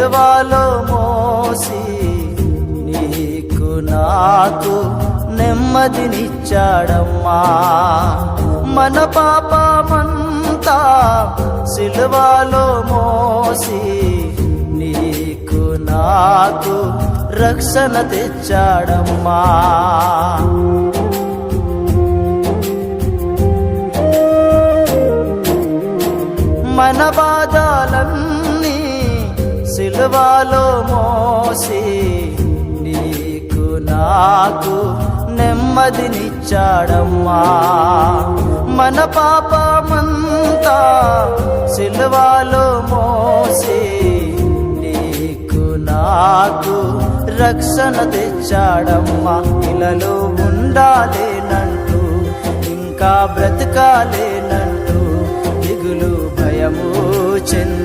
సిలువలో మోసి నీకు నాకు నెమ్మదినిచ్చాడమ్మా. మన పాపమంతా సిలువలో మోసి నీకు నాకు రక్షణ తెచ్చాడమ్మా. మన బాధలన్నీ సిలువలో మోసి నీకు నాకు నెమ్మదినిచ్చాడమ్మా. మన పాపమంతా సిలువలో మోసి నీకు నాకు రక్షణ తెచ్చాడమ్మా. ఇలాలో ఉండాలేనంటూ ఇంకా బ్రతకాలేనంటూ దిగులు భయము చెంది